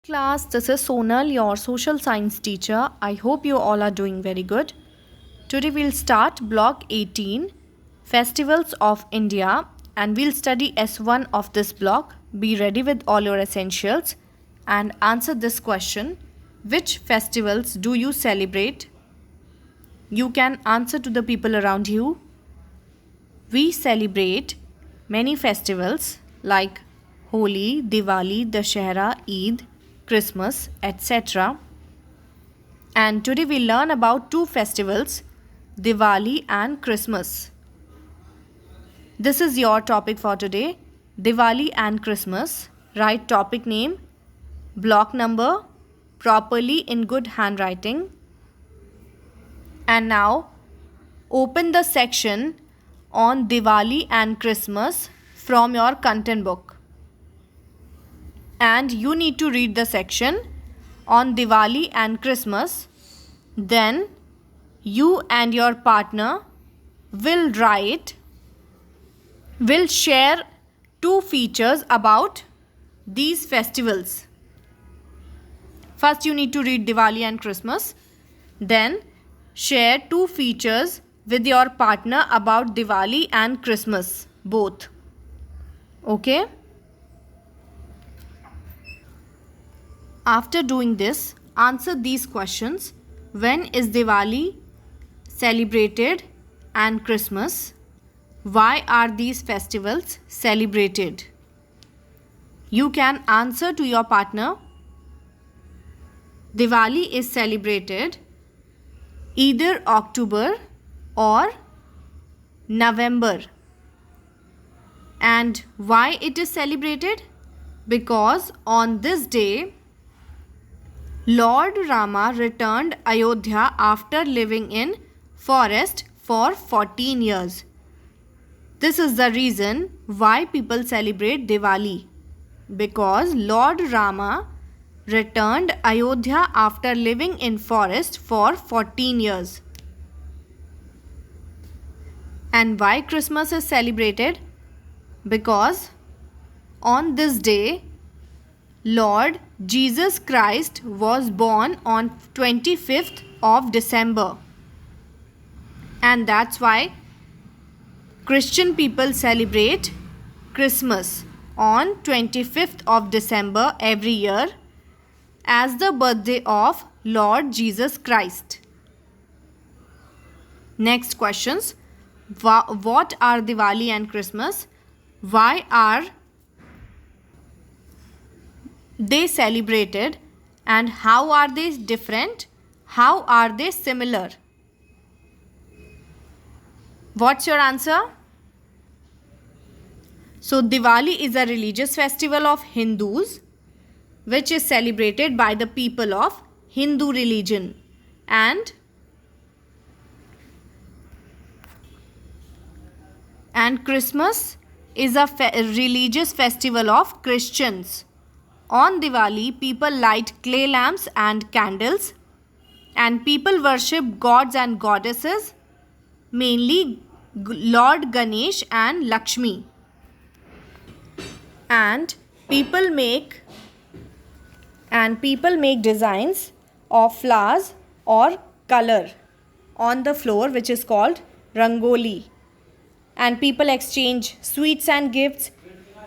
Class, this is Sonal, your social science teacher. I hope you all are doing very good. Today we'll start block 18, Festivals of India, and we'll study S1 of this block. Be ready with all your essentials and answer this question. Which festivals do you celebrate? You can answer to the people around you. We celebrate many festivals like Holi, Diwali, Dashera, Eid, Christmas, etc. And today we learn about two festivals, Diwali and Christmas. This is your topic for today, Diwali and Christmas. Write topic name, block number, properly in good handwriting. And now open the section on Diwali and Christmas from your content book. And you need to read the section on Diwali and Christmas. Then you and your partner will share two features about these festivals. First you need to read Diwali and Christmas. Then share two features with your partner about Diwali and Christmas both. Okay? After doing this, answer these questions. When is Diwali celebrated and Christmas? Why are these festivals celebrated? You can answer to your partner. Diwali is celebrated either October or November. And why it is celebrated? Because on this day Lord Rama returned Ayodhya after living in forest for 14 years. This is the reason why people celebrate Diwali. Because Lord Rama returned Ayodhya after living in forest for 14 years. And why Christmas is celebrated? Because on this day Lord Jesus Christ was born on 25th of December. And that's why Christian people celebrate Christmas on 25th of December every year as the birthday of Lord Jesus Christ. Next questions. What are Diwali and Christmas? Why are they celebrated and how are they different? How are they similar? What's your answer? So Diwali is a religious festival of Hindus which is celebrated by the people of Hindu religion, and Christmas is a religious festival of Christians. On Diwali, people light clay lamps and candles, and people worship gods and goddesses, mainly Lord Ganesh and Lakshmi. And people make designs of flowers or color on the floor, which is called Rangoli. And people exchange sweets and gifts,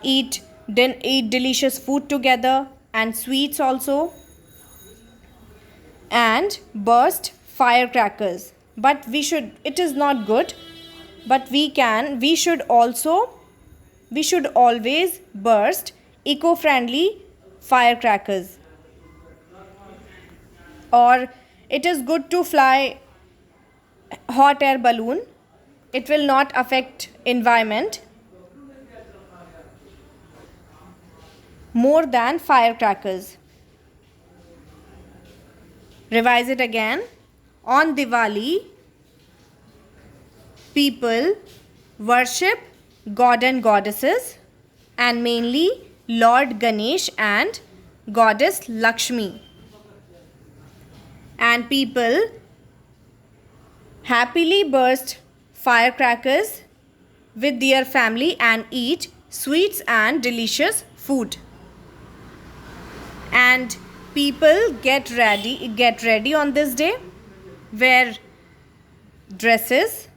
eat delicious food together and sweets also, and burst firecrackers. But it is not good, but we should always burst eco-friendly firecrackers. Or it is good to fly hot air balloon. It will not affect environment more than firecrackers. Revise it again. On Diwali, people worship god and goddesses, and mainly Lord Ganesh and goddess Lakshmi. And people happily burst firecrackers with their family and eat sweets and delicious food. And People get ready on this day, wear dresses,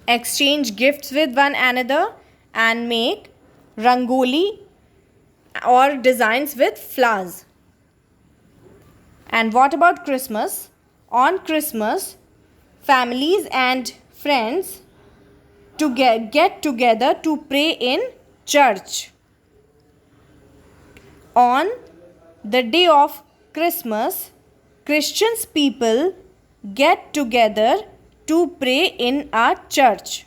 exchange gifts with one another, and make rangoli or designs with flowers. And what about Christmas? On Christmas, families and friends to get together to pray in church. On the day of Christmas, Christians people get together to pray in a church.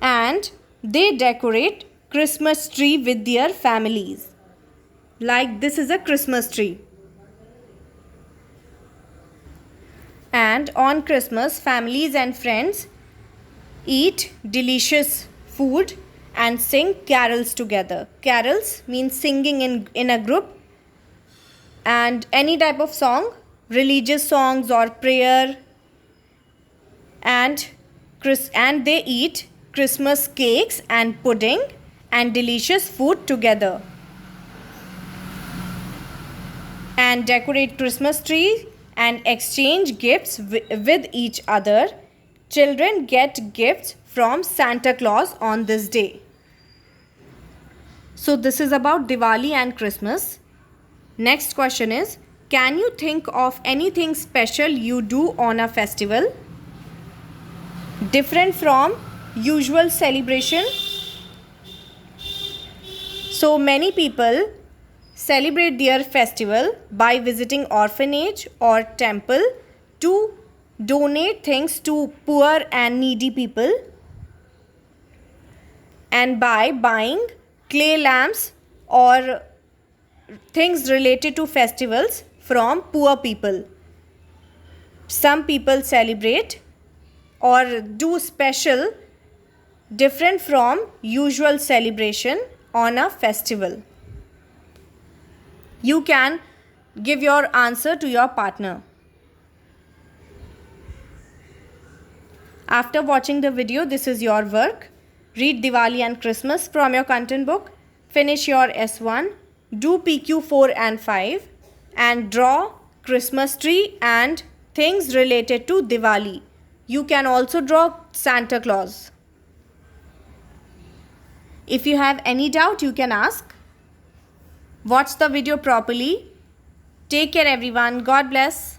And they decorate Christmas tree with their families. Like this is a Christmas tree. And on Christmas, families and friends eat delicious food and sing carols together. Carols means singing in a group, and any type of song, religious songs or prayer, and they eat Christmas cakes and pudding and delicious food together, and decorate Christmas tree and exchange gifts with each other. Children get gifts from Santa Claus on this day. So this is about Diwali and Christmas. Next question is, can you think of anything special you do on a festival, different from usual celebration? So many people celebrate their festival by visiting orphanage or temple to donate things to poor and needy people, and by buying clay lamps or things related to festivals from poor people. Some people celebrate or do special different from usual celebration on a festival. You can give your answer to your partner. After watching the video, this is your work. Read Diwali and Christmas from your content book. Finish your S1. Do PQ 4 and 5. And draw Christmas tree and things related to Diwali. You can also draw Santa Claus. If you have any doubt, you can ask. Watch the video properly. Take care everyone. God bless.